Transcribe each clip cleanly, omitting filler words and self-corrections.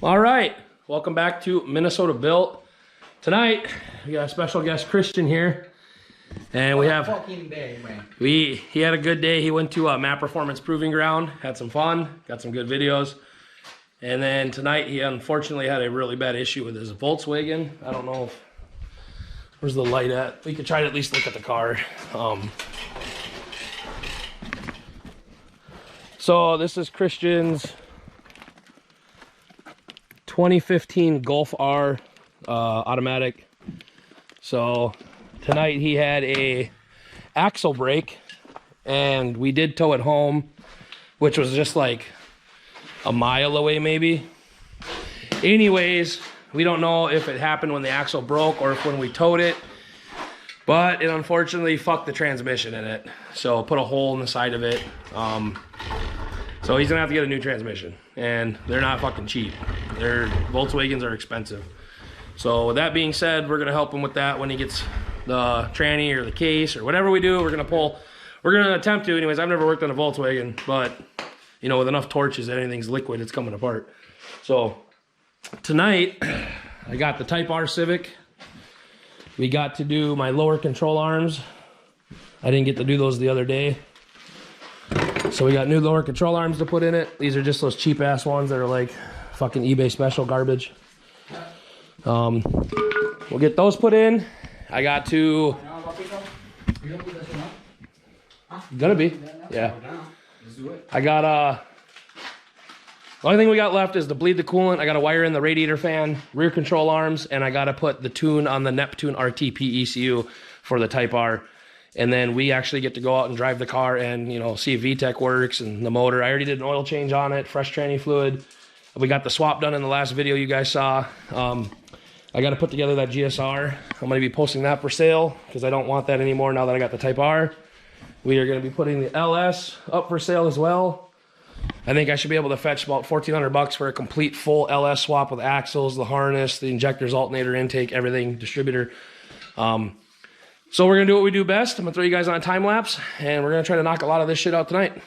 All right, welcome back to Minnesota Built. Tonight we got a special guest, Christian, here, and we have fucking day, man. he had a good day. He went to a Map Performance Proving Ground, had some fun, got some good videos, and then tonight he unfortunately had a really bad issue with his Volkswagen. I don't know if where's the light at. We could try to at least look at the car. So this is Christian's 2015 Golf R automatic. So tonight he had a axle break and we did tow it home, which was just like a mile away maybe. Anyways, we don't know if it happened when the axle broke or if when we towed it, but it unfortunately fucked the transmission in it. So put a hole in the side of it. So he's gonna have to get a new transmission, and they're not fucking cheap. Their Volkswagens are expensive. So with that being said, we're gonna help him with that when he gets the tranny or the case or whatever we do. We're gonna attempt to. Anyways, I've never worked on a Volkswagen, but you know, with enough torches, anything's liquid, it's coming apart. So tonight, I got the Type R Civic. We got to do my lower control arms. I didn't get to do those the other day. So we got new lower control arms to put in it. These are just those cheap ass ones that are like fucking eBay special garbage. We'll get those put in. I got to... Gonna be, yeah. I got, the only thing we got left is to bleed the coolant. I got to wire in the radiator fan, rear control arms, and I got to put the tune on the Neptune RTP ECU for the Type R. And then we actually get to go out and drive the car and, you know, see if VTEC works and the motor. I already did an oil change on it, fresh tranny fluid. We got the swap done in the last video you guys saw. I got to put together that GSR. I'm going to be posting that for sale because I don't want that anymore now that I got the Type R. We are going to be putting the LS up for sale as well. I think I should be able to fetch about $1,400 for a complete full LS swap with axles, the harness, the injectors, alternator, intake, everything, distributor. So we're gonna do what we do best. I'm gonna throw you guys on a time lapse and we're gonna try to knock a lot of this shit out tonight.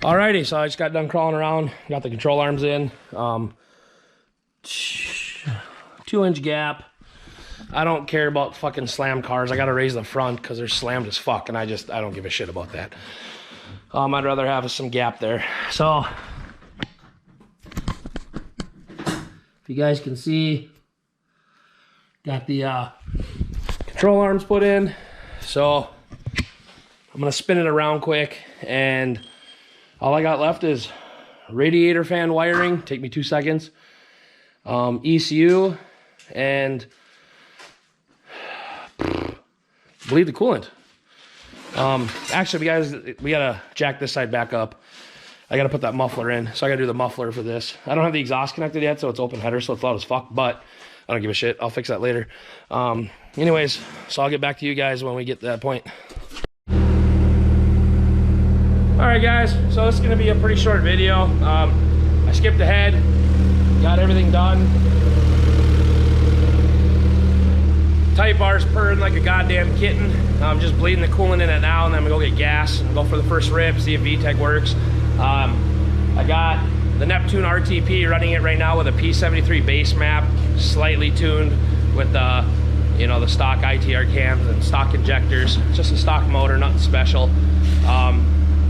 Alrighty, so I just got done crawling around, got the control arms in. 2-inch gap. I don't care about fucking slam cars. I gotta raise the front because they're slammed as fuck, and I don't give a shit about that. I'd rather have some gap there. So if you guys can see, got the control arms put in. So I'm gonna spin it around quick, and all I got left is radiator fan wiring. Take me 2 seconds. ECU and bleed the coolant. Actually, we gotta jack this side back up. I gotta put that muffler in, so I gotta do the muffler for this. I don't have the exhaust connected yet, so it's open header, so it's loud as fuck, but I don't give a shit. I'll fix that later. Anyways, so I'll get back to you guys when we get to that point. Alright guys, so this is gonna be a pretty short video. I skipped ahead, got everything done. Tight bar's purring like a goddamn kitten. I'm just bleeding the coolant in it now, and then I'm gonna go get gas and go for the first rip, see if VTEC works. I got the Neptune RTP, running it right now with a P73 base map, slightly tuned with the, you know, the stock ITR cams and stock injectors. Just a stock motor, nothing special.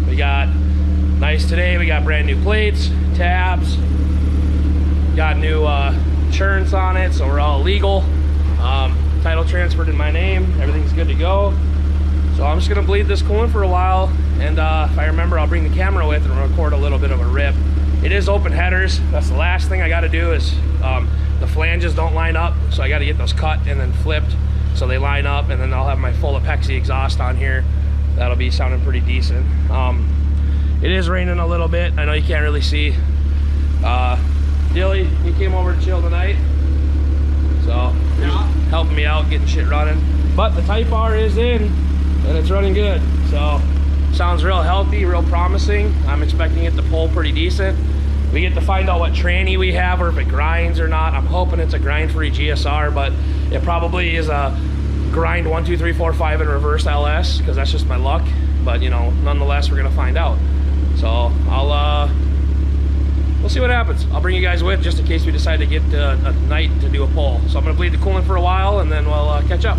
We got nice today. We got brand new plates, tabs, got new insurance on it, so we're all legal. Title transferred in my name, everything's good to go. So I'm just gonna bleed this coolant for a while, and if I remember, I'll bring the camera with and record a little bit of a rip. It is open headers. That's the last thing I gotta do is the flanges don't line up, so I gotta get those cut and then flipped so they line up, and then I'll have my full epoxy exhaust on here. That'll be sounding pretty decent. It is raining a little bit. I know you can't really see. Dilly, he came over to chill tonight, so he's helping me out getting shit running. But the Type R is in and it's running good, so sounds real healthy, real promising. I'm expecting it to pull pretty decent. We get to find out what tranny we have, or if it grinds or not. I'm hoping it's a grind-free GSR, but it probably is a grind 1, 2, 3, 4, 5 in reverse LS, because that's just my luck. But you know, nonetheless, we're gonna find out. So we'll see what happens. I'll bring you guys with just in case we decide to get a night to do a pull. So I'm gonna bleed the coolant for a while, and then we'll catch up.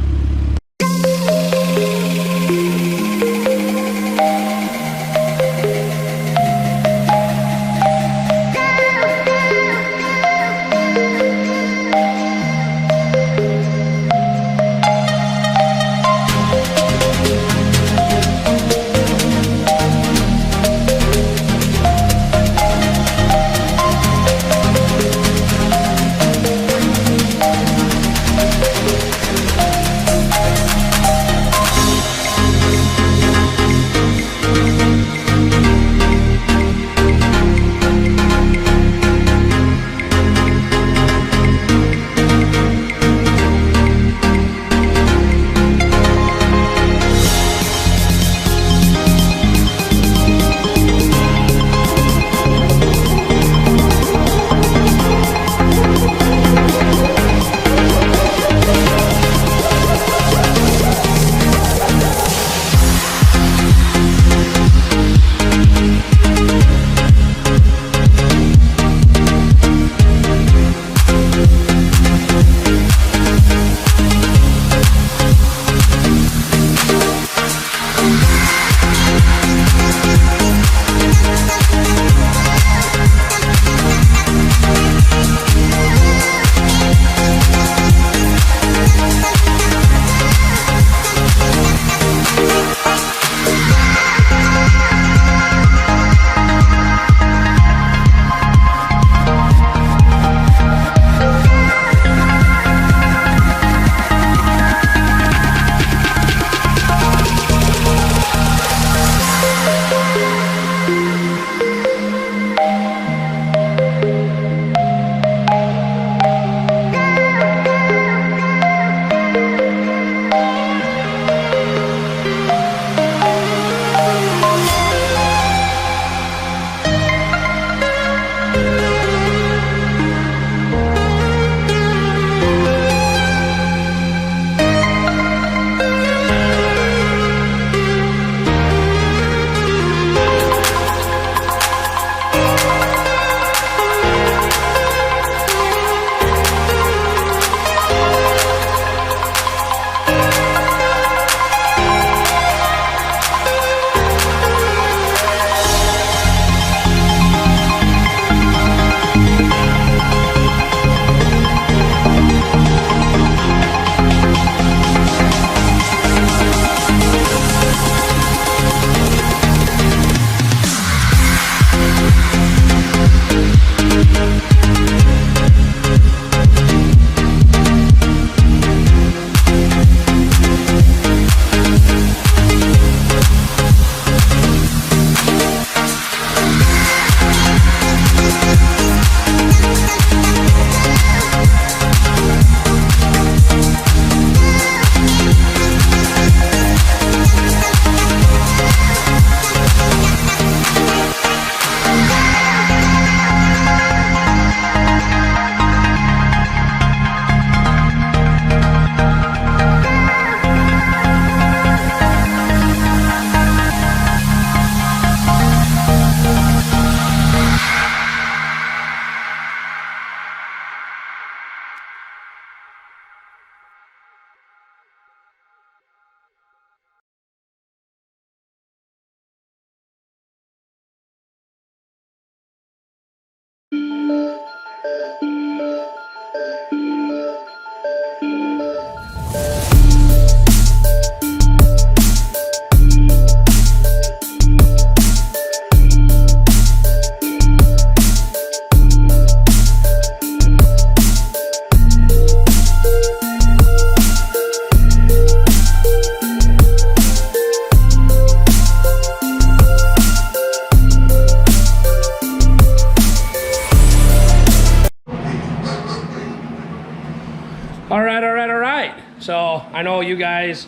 All right. So I know you guys,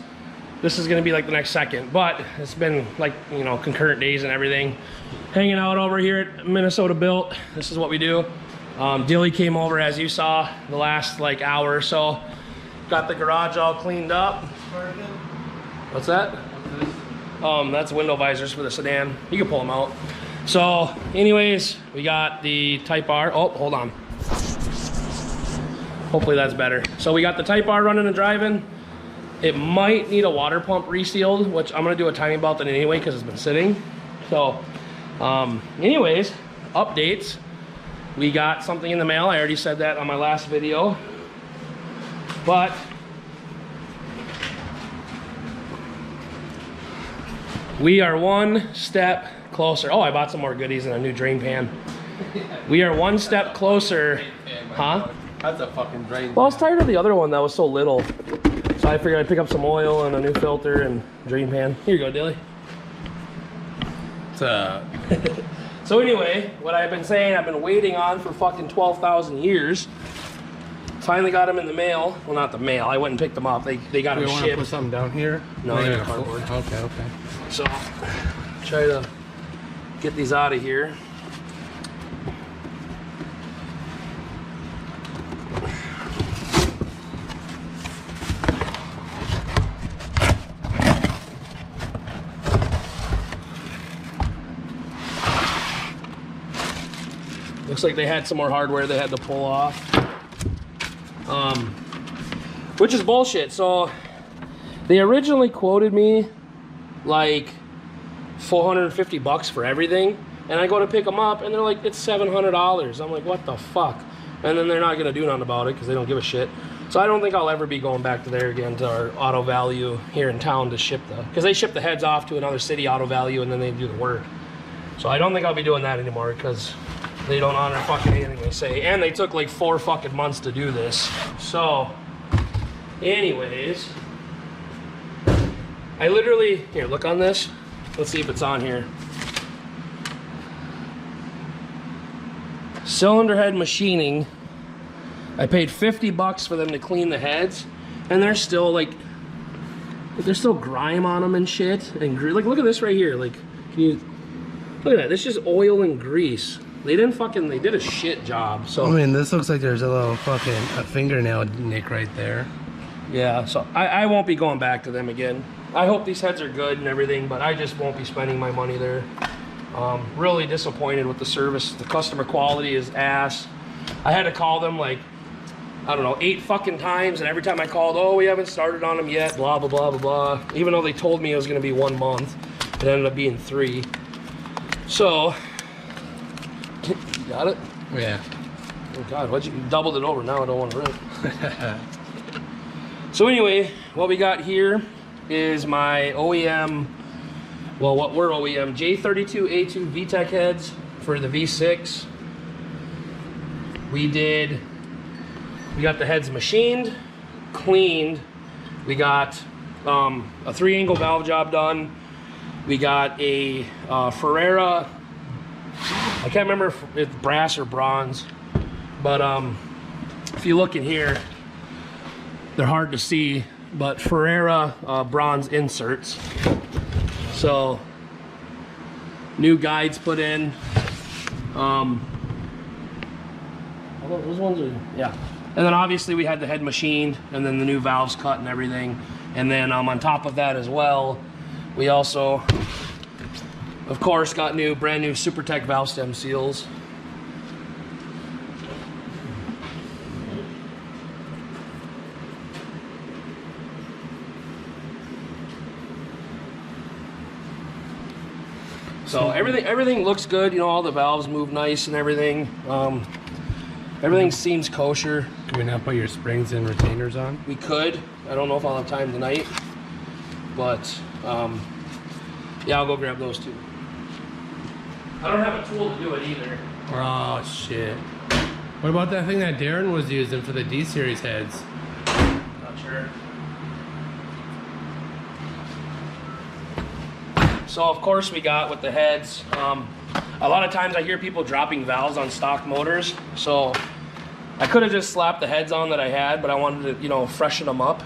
this is gonna be like the next second, but it's been like, you know, concurrent days and everything. Hanging out over here at Minnesota Built. This is what we do. Dilly came over, as you saw, the last like hour or so. Got the garage all cleaned up. What's that? That's window visors for the sedan. You can pull them out. So anyways, we got the Type R. Oh, hold on. Hopefully that's better. So we got the Type R running and driving. It might need a water pump resealed, which I'm gonna do a timing belt in anyway because it's been sitting. So anyways, updates. We got something in the mail. I already said that on my last video. But we are one step closer. Oh, I bought some more goodies and a new drain pan. We are one step closer. Huh? That's a fucking drain. Well, I was tired of the other one that was so little. So I figured I'd pick up some oil and a new filter and drain pan. Here you go, Dilly. So anyway, what I've been saying, I've been waiting on for fucking 12,000 years. Finally got them in the mail. Well, not the mail. I went and picked them up. They got them shipped. You want to put something down here? No, I got cardboard. Okay. So, try to get these out of here. Looks like they had some more hardware they had to pull off. Which is bullshit. So they originally quoted me like $450 for everything, and I go to pick them up and they're like, it's $700. I'm like, what the fuck? And then they're not gonna do nothing about it because they don't give a shit. So I don't think I'll ever be going back to there again, to our Auto Value here in town to ship because they ship the heads off to another city, Auto Value, and then they do the work. So I don't think I'll be doing that anymore because they don't honor fucking anything they say. And they took like 4 fucking months to do this. So, anyways, I literally, here, look on this. Let's see if it's on here. Cylinder head machining. I paid $50 for them to clean the heads, and they're still like, there's still grime on them and shit. And like, look at this right here. Like, can you look at that? This is just oil and grease. They did a shit job. So I mean, this looks like there's a little fucking fingernail nick right there. Yeah, so I won't be going back to them again. I hope these heads are good and everything, but I just won't be spending my money there. Really disappointed with the service. The customer quality is ass. I had to call them like, I don't know, 8 fucking times, and every time I called, oh, we haven't started on them yet, blah, blah, blah, blah, blah. Even though they told me it was gonna be 1 month, it ended up being 3. So, you got it? Yeah. Oh God, you doubled it over, now I don't want to rip. So anyway, what we got here is my OEM, well, what were OEM, J32 A2 VTEC heads for the V6. We got the heads machined, cleaned. We got a 3-angle valve job done. We got a Ferrera, I can't remember if it's brass or bronze, but if you look in here, they're hard to see, but Ferrera bronze inserts. So new guides put in. Those ones are, yeah. And then obviously we had the head machined, and then the new valves cut and everything. And then on top of that as well, we also, of course, got brand new SuperTech valve stem seals. So everything looks good. You know, all the valves move nice and everything. Everything seems kosher. Can we not put your springs and retainers on? We could. I don't know if I'll have time tonight, but yeah, I'll go grab those too. I don't have a tool to do it either. Oh shit. What about that thing that Darren was using for the D-Series heads? Not sure. So of course we got with the heads, a lot of times I hear people dropping valves on stock motors. So I could have just slapped the heads on that I had, but I wanted to, you know, freshen them up.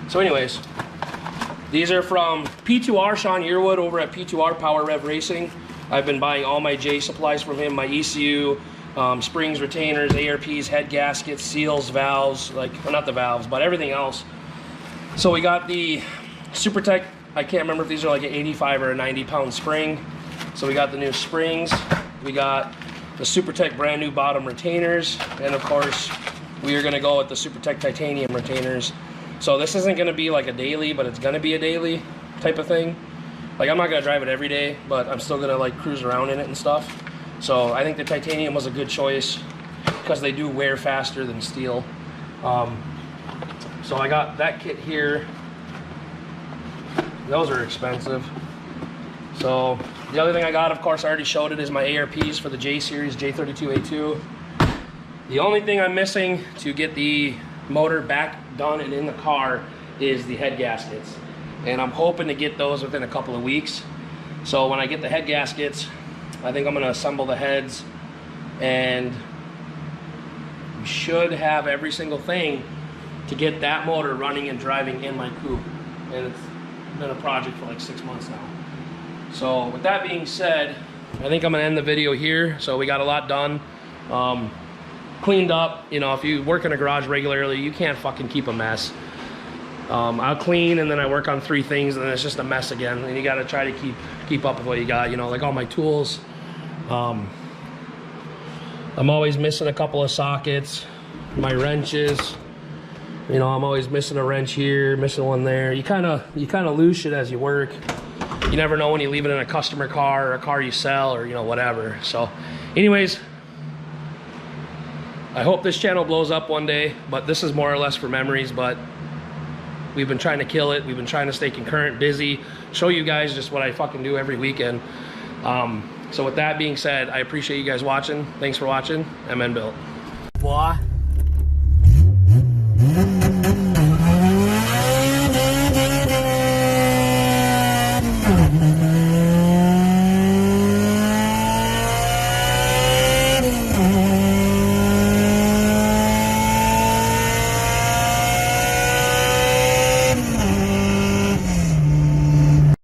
So anyways, these are from P2R, Sean Yearwood over at P2R Power Rev Racing. I've been buying all my J supplies from him, my ECU, springs, retainers, ARPs, head gaskets, seals, valves, like, well, not the valves, but everything else. So we got the SuperTech, I can't remember if these are like an 85 or a 90 pound spring. So we got the new springs. We got the SuperTech brand new bottom retainers. And of course, we are gonna go with the SuperTech titanium retainers. So this isn't gonna be like a daily, but it's gonna be a daily type of thing. Like, I'm not gonna drive it every day, but I'm still gonna like cruise around in it and stuff. So I think the titanium was a good choice because they do wear faster than steel. So I got that kit here. Those are expensive. So the other thing I got, of course, I already showed it, is my ARPs for the J series, J32 A2. The only thing I'm missing to get the motor back done and in the car is the head gaskets. And I'm hoping to get those within a couple of weeks. So when I get the head gaskets, I think I'm gonna assemble the heads, and we should have every single thing to get that motor running and driving in my coupe. And it's been a project for like 6 months now. So with that being said, I think I'm gonna end the video here. So we got a lot done, cleaned up. You know, if you work in a garage regularly, you can't fucking keep a mess. I'll clean and then I work on 3 things and then it's just a mess again. And you gotta try to keep up with what you got, you know, like all my tools. I'm always missing a couple of sockets, my wrenches. You know, I'm always missing a wrench here, missing one there. You kind of lose shit as you work. You never know when you leave it in a customer car or a car you sell, or, you know, whatever. So anyways, I hope this channel blows up one day, but this is more or less for memories. But we've been trying to kill it. We've been trying to stay concurrent, busy, show you guys just what I fucking do every weekend. So with that being said, I appreciate you guys watching. Thanks for watching. MN Built. Boy.